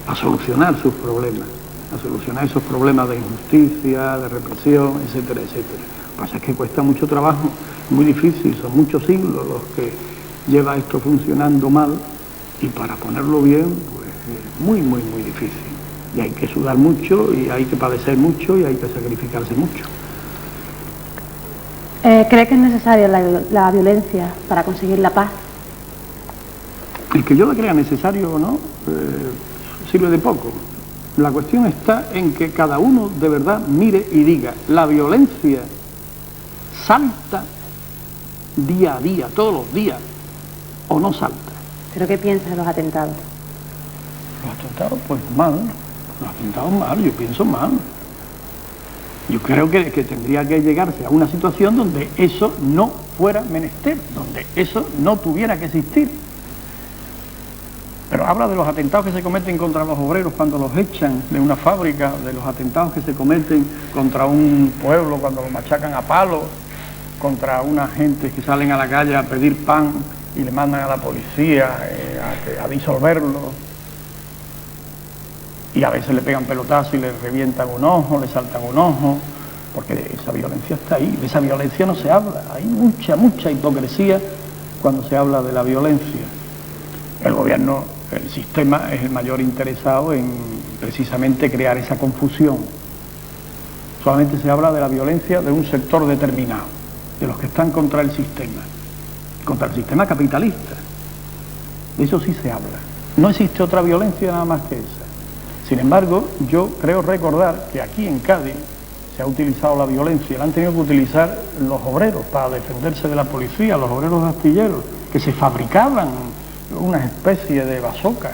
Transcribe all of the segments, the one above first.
a solucionar sus problemas, a solucionar esos problemas de injusticia, de represión, etcétera, etcétera. Lo que pasa es que cuesta mucho trabajo, muy difícil, son muchos siglos los que lleva esto funcionando mal, y para ponerlo bien, pues es muy, muy, muy difícil. Y hay que sudar mucho, y hay que padecer mucho, y hay que sacrificarse mucho. ¿Cree que es necesaria la violencia para conseguir la paz? El que yo la crea necesario o no, sirve de poco. La cuestión está en que cada uno de verdad mire y diga, la violencia salta día a día, todos los días, o no salta. ¿Pero qué piensa de los atentados? Los atentados, pues mal. Los atentados mal, yo pienso mal. Yo creo que tendría que llegarse a una situación donde eso no fuera menester, donde eso no tuviera que existir. Pero habla de los atentados que se cometen contra los obreros cuando los echan de una fábrica, de los atentados que se cometen contra un pueblo cuando los machacan a palos, contra unas gentes que salen a la calle a pedir pan y le mandan a la policía a disolverlo. Y a veces le pegan pelotazo y le revientan un ojo, le saltan un ojo, porque esa violencia está ahí, de esa violencia no se habla. Hay mucha, mucha hipocresía cuando se habla de la violencia. El gobierno, el sistema es el mayor interesado en precisamente crear esa confusión. Solamente se habla de la violencia de un sector determinado, de los que están contra el sistema capitalista. De eso sí se habla. No existe otra violencia nada más que esa. Sin embargo, yo creo recordar que aquí en Cádiz se ha utilizado la violencia, la han tenido que utilizar los obreros para defenderse de la policía, los obreros astilleros, que se fabricaban una especie de bazooka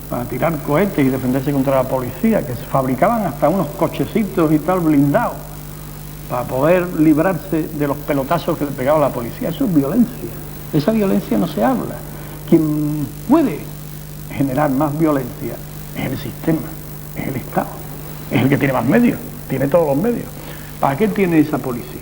para tirar cohetes y defenderse contra la policía, que se fabricaban hasta unos cochecitos y tal blindados para poder librarse de los pelotazos que le pegaba la policía. Eso es violencia. De esa violencia no se habla. Quien puede generar más violencia es el sistema, es el Estado, es el que tiene más medios, tiene todos los medios. ¿Para qué tiene esa policía?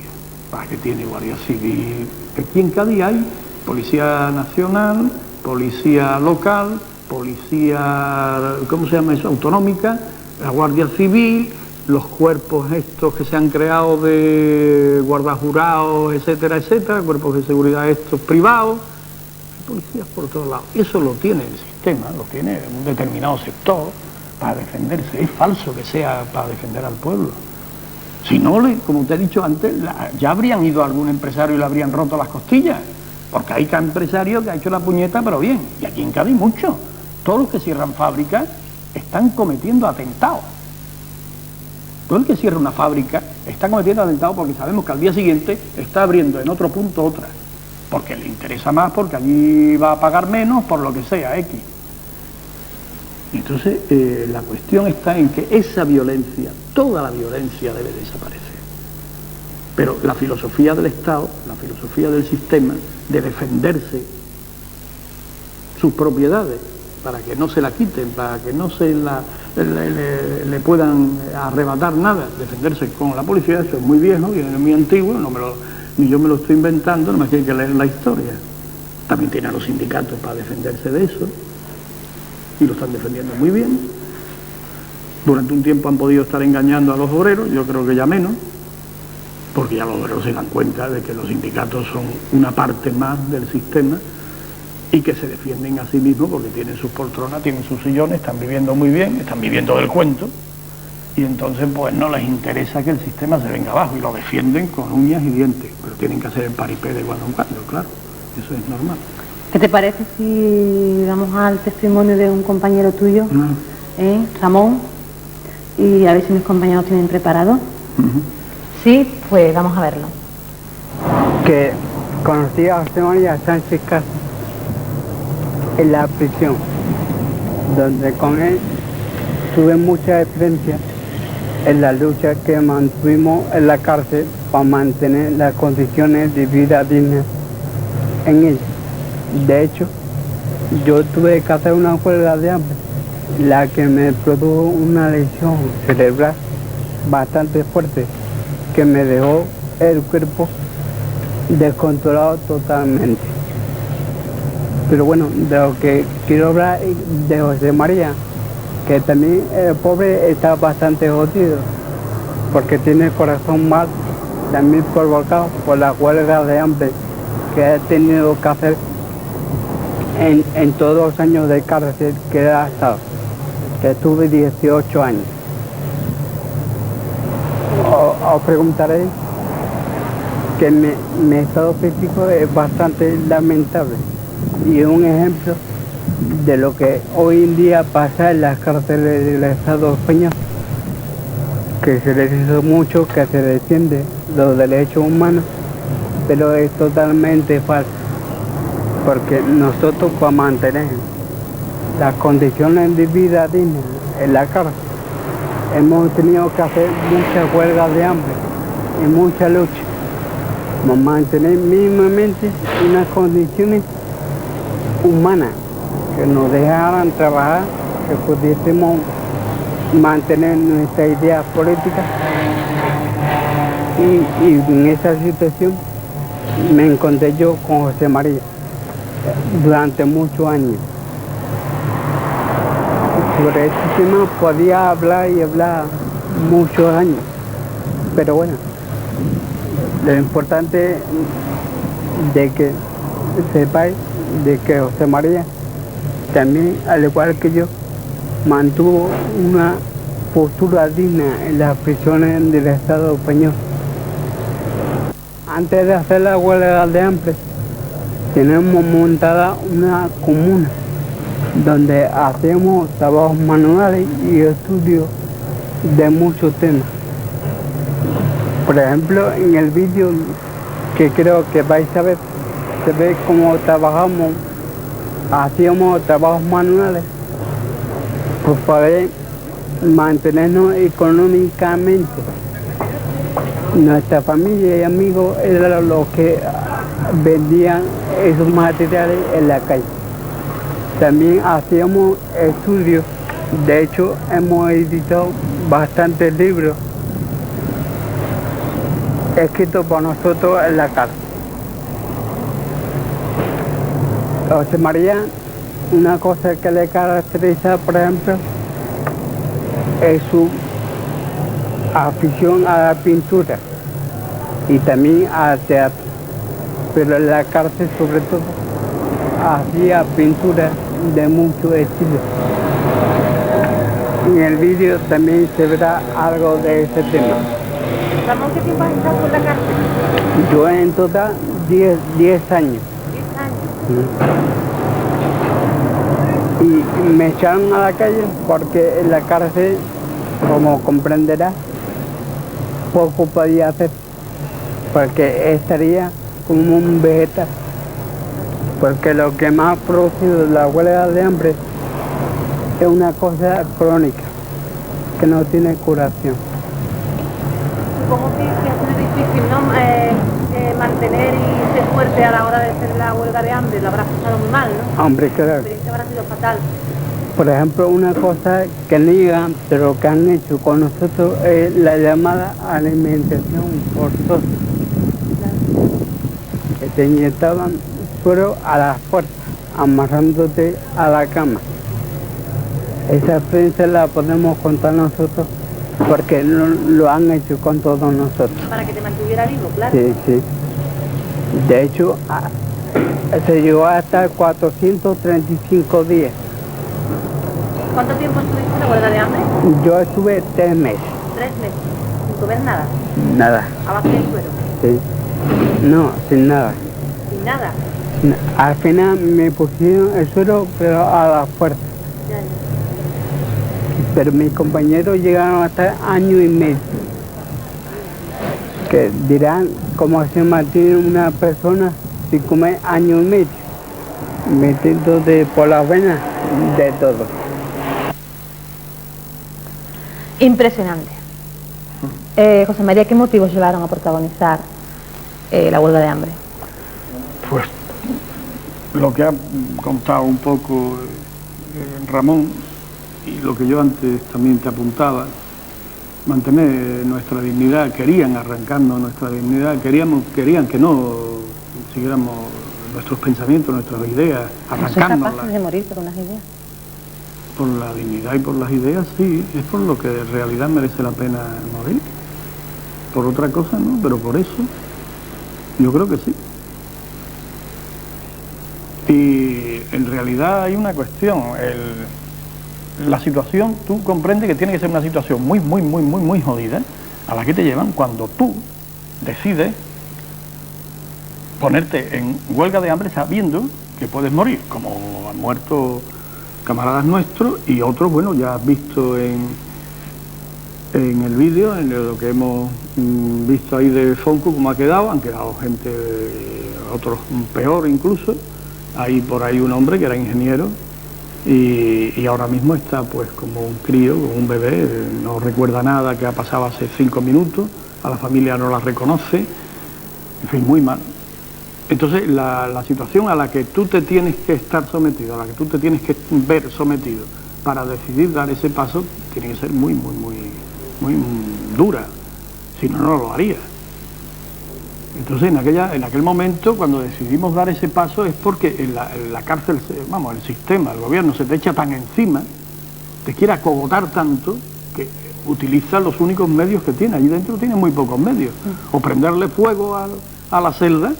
¿Para qué tiene Guardia Civil? Aquí en Cádiz hay Policía Nacional, Policía Local, Policía, ¿cómo se llama eso?, autonómica, la Guardia Civil, los cuerpos estos que se han creado de guardajurados, etcétera, etcétera, cuerpos de seguridad estos privados. Policías por todos lados. Eso lo tiene el sistema, lo tiene un determinado sector para defenderse. Es falso que sea para defender al pueblo. Si no, como te he dicho antes, ya habrían ido a algún empresario y le habrían roto las costillas, porque hay empresarios que ha hecho la puñeta, pero bien. Y aquí en Cádiz mucho. Todos los que cierran fábricas están cometiendo atentados. Todo el que cierra una fábrica está cometiendo atentados porque sabemos que al día siguiente está abriendo en otro punto otra, porque le interesa más, porque allí va a pagar menos, por lo que sea, X. Entonces, la cuestión está en que esa violencia, toda la violencia debe desaparecer. Pero la filosofía del Estado, la filosofía del sistema, de defenderse sus propiedades, para que no se la quiten, para que no se le puedan arrebatar nada, defenderse con la policía, eso es muy viejo, viene muy antiguo, ni yo me lo estoy inventando, no más que hay que leer la historia. También tiene a los sindicatos para defenderse de eso, y lo están defendiendo muy bien. Durante un tiempo han podido estar engañando a los obreros, yo creo que ya menos, porque ya los obreros se dan cuenta de que los sindicatos son una parte más del sistema y que se defienden a sí mismos porque tienen sus poltronas, tienen sus sillones, están viviendo muy bien, están viviendo del cuento, y entonces pues no les interesa que el sistema se venga abajo, y lo defienden con uñas y dientes, pero tienen que hacer el paripé de cuando en cuando, claro, eso es normal. ¿Qué te parece si vamos al testimonio de un compañero tuyo, Ramón, y a ver si mis compañeros tienen preparado? Sí, pues vamos a verlo. Que conocí a José María Sánchez Castro en la prisión, donde con él tuve mucha experiencia en la lucha que mantuvimos en la cárcel para mantener las condiciones de vida dignas en ella. De hecho, yo tuve que hacer una huelga de hambre, la que me produjo una lesión cerebral bastante fuerte, que me dejó el cuerpo descontrolado totalmente. Pero bueno, de lo que quiero hablar es de José María, que también el pobre está bastante jodido, porque tiene el corazón mal, también provocado por la huelga de hambre que ha tenido que hacer en todos los años de cárcel que ha estado, que tuve 18 años. Os preguntaréis que mi estado físico es bastante lamentable y es un ejemplo de lo que hoy en día pasa en las cárceles del Estado español, que se les dice mucho que se defiende los derechos humanos, pero es totalmente falso, porque nosotros para mantener las condiciones de vida dignas en la cárcel hemos tenido que hacer muchas huelgas de hambre y mucha lucha para mantener mínimamente unas condiciones humanas que nos dejaran trabajar, que pudiésemos mantener nuestra idea política. Y en esa situación me encontré yo con José María durante muchos años. Sobre este tema podía hablar y hablar muchos años, pero bueno, lo importante de que sepáis de que José María también, al igual que yo, mantuvo una postura digna en las prisiones del Estado español. Antes de hacer la huelga de hambre, tenemos montada una comuna donde hacemos trabajos manuales y estudios de muchos temas. Por ejemplo, en el vídeo que creo que vais a ver, se ve cómo trabajamos, hacíamos trabajos manuales por poder mantenernos económicamente. Nuestra familia y amigos eran los que vendían esos materiales en la calle. También hacíamos estudios, de hecho hemos editado bastantes libros escritos por nosotros en la cárcel. José María, una cosa que le caracteriza, por ejemplo, es su afición a la pintura y también al teatro, pero en la cárcel sobre todo hacía pintura de muchos estilos. En el vídeo también se verá algo de ese tema. Ramón, ¿qué tiempo has estado en la cárcel? Yo en total 10 años. 10 años. Y me echaron a la calle porque en la cárcel, como comprenderás, poco podía hacer, porque estaría como un vegetal, porque lo que más ha producido la huelga de hambre es una cosa crónica, que no tiene curación. Supongo que ha sido difícil, ¿no? Mantener y ser fuerte a la hora de hacer la huelga de hambre, lo habrás pasado muy mal, ¿no? Hombre, claro. La experiencia habrá sido fatal. Por ejemplo, una cosa que niegan, pero que han hecho con nosotros es la llamada alimentación forzosa. Que te inyectaban suero a la fuerza, amarrándote a la cama. Esa experiencia la podemos contar nosotros porque lo han hecho con todos nosotros. Para que te mantuviera vivo, claro. Sí, sí. De hecho, se llegó hasta 435 días. ¿Cuánto tiempo estuviste en la huelga de hambre? Yo estuve 3 meses. 3 meses, sin comer nada, Nada. a base de suero, Sí. No, sin nada. sin nada. Al final me pusieron el suero, pero a la fuerza. Ya, ya. Pero mis compañeros llegaron hasta año y medio. Que dirán cómo se mantiene una persona sin comer año y medio, metiéndose por las venas de todo. Impresionante. José María, ¿qué motivos llevaron a protagonizar la huelga de hambre? Pues lo que ha contado un poco Ramón y lo que yo antes también te apuntaba, mantener nuestra dignidad, querían arrancarnos nuestra dignidad, querían que no siguiéramos nuestros pensamientos, nuestras ideas, ¿No sois arrancándolas. capaces de morir por unas ideas? por la dignidad y por las ideas, sí, es por lo que en realidad merece la pena morir. Por otra cosa no, pero por eso yo creo que sí. Y en realidad hay una cuestión, la situación, tú comprendes que tiene que ser una situación muy jodida, a la que te llevan cuando tú decides ponerte en huelga de hambre sabiendo que puedes morir, como han muerto camaradas nuestros y otros, bueno, ya has visto en el vídeo, en lo que hemos visto ahí de Fonco, cómo ha quedado, han quedado gente, otros peor incluso. Hay por ahí un hombre que era ingeniero y ahora mismo está pues como un crío, como un bebé, no recuerda nada que ha pasado hace 5 minutos, a la familia no la reconoce, en fin, muy mal. Entonces la situación a la que tú te tienes que estar sometido, a la que tú te tienes que ver sometido para decidir dar ese paso, tiene que ser muy dura, si no, no lo haría. Entonces en aquel momento, cuando decidimos dar ese paso, es porque en la cárcel, vamos, el sistema, el gobierno se te echa tan encima, te quiere acogotar tanto, que utiliza los únicos medios que tiene. Allí dentro tiene muy pocos medios. O prenderle fuego a la celda,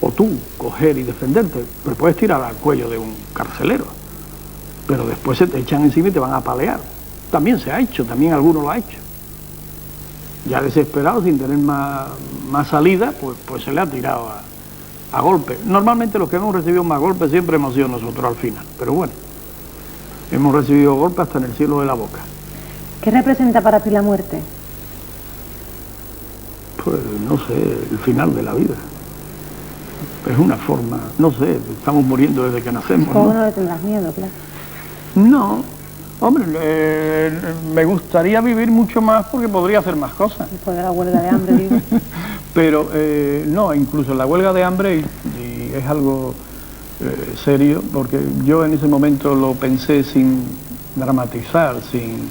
o tú coger y defenderte, pero puedes tirar al cuello de un carcelero, pero después se te echan encima y te van a apalear. También se ha hecho, también alguno lo ha hecho. Ya desesperado, sin tener más salida, pues se le ha tirado a golpes. Normalmente los que hemos recibido más golpes siempre hemos sido nosotros al final, pero bueno, hemos recibido golpes hasta en el cielo de la boca. ¿Qué representa para ti la muerte? Pues no sé, el final de la vida. Es una forma, no sé, estamos muriendo desde que nacemos. ¿Cómo no le tendrás miedo, claro? No, hombre, me gustaría vivir mucho más porque podría hacer más cosas. Después de la huelga de hambre, digo. Pero no, incluso la huelga de hambre, y es algo serio, porque yo en ese momento lo pensé sin dramatizar, sin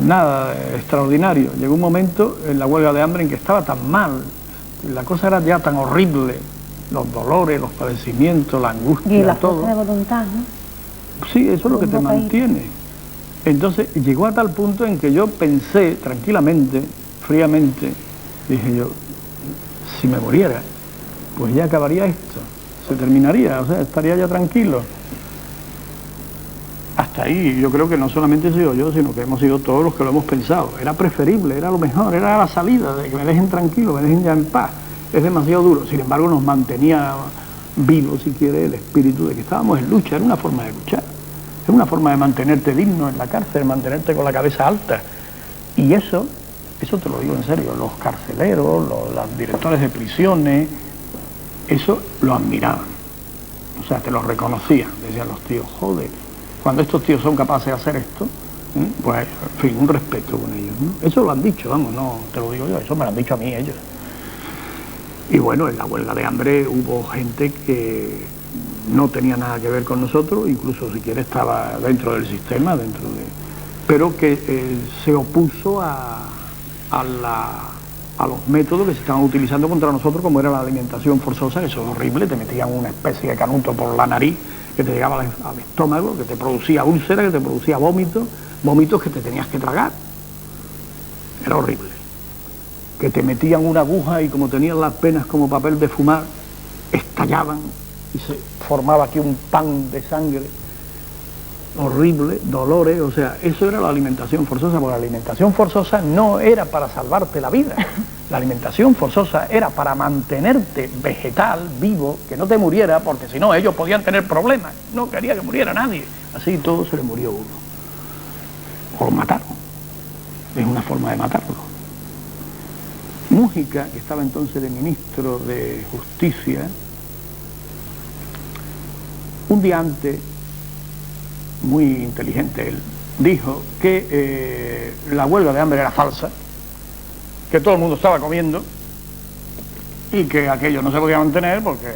nada extraordinario. Llegó un momento en la huelga de hambre en que estaba tan mal, la cosa era ya tan horrible, los dolores, los padecimientos, la angustia, y la todo. fuerza de voluntad, ¿no? Sí, eso es lo que te mantiene. Entonces llegó a tal punto en que yo pensé tranquilamente, fríamente, dije yo, si me muriera, pues ya acabaría esto, se terminaría, o sea, estaría ya tranquilo. Hasta ahí yo creo que no solamente he sido yo, sino que hemos sido todos los que lo hemos pensado. Era preferible, era lo mejor, era la salida, de que me dejen tranquilo, me dejen ya en paz. Es demasiado duro, sin embargo nos mantenía vivo, si quiere, el espíritu de que estábamos en lucha, era una forma de luchar. Es una forma de mantenerte digno en la cárcel, mantenerte con la cabeza alta. Y eso te lo digo en serio, los carceleros, los directores de prisiones, eso lo admiraban. O sea, te lo reconocían, decían los tíos, joder, cuando estos tíos son capaces de hacer esto, pues, en fin, un respeto con ellos, ¿no? Eso lo han dicho, vamos, no te lo digo yo, eso me lo han dicho a mí ellos. Y bueno, en la huelga de hambre hubo gente que no tenía nada que ver con nosotros, incluso si quiere estaba dentro del sistema, pero que se opuso a los métodos que se estaban utilizando contra nosotros, como era la alimentación forzosa, que eso es horrible, te metían una especie de canuto por la nariz que te llegaba al estómago, que te producía úlceras, que te producía vómitos que te tenías que tragar. Era horrible. Que te metían una aguja y como tenían las venas como papel de fumar, estallaban y se formaba aquí un pan de sangre horrible, dolores, o sea, eso era la alimentación forzosa, porque la alimentación forzosa no era para salvarte la vida, la alimentación forzosa era para mantenerte vegetal, vivo, que no te muriera, porque si no ellos podían tener problemas, no quería que muriera nadie, así todo se le murió uno, o lo mataron, es una forma de matarlo. Mújica, que estaba entonces de ministro de Justicia, un día antes, muy inteligente él, dijo que la huelga de hambre era falsa, que todo el mundo estaba comiendo y que aquello no se podía mantener porque,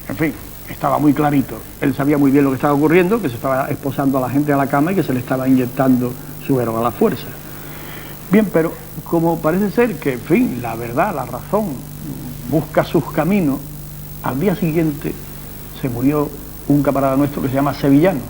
en fin, estaba muy clarito. Él sabía muy bien lo que estaba ocurriendo, que se estaba esposando a la gente a la cama y que se le estaba inyectando suero a la fuerza. Bien, pero como parece ser que, en fin, la verdad, la razón busca sus caminos, al día siguiente se murió un camarada nuestro que se llama Sevillano,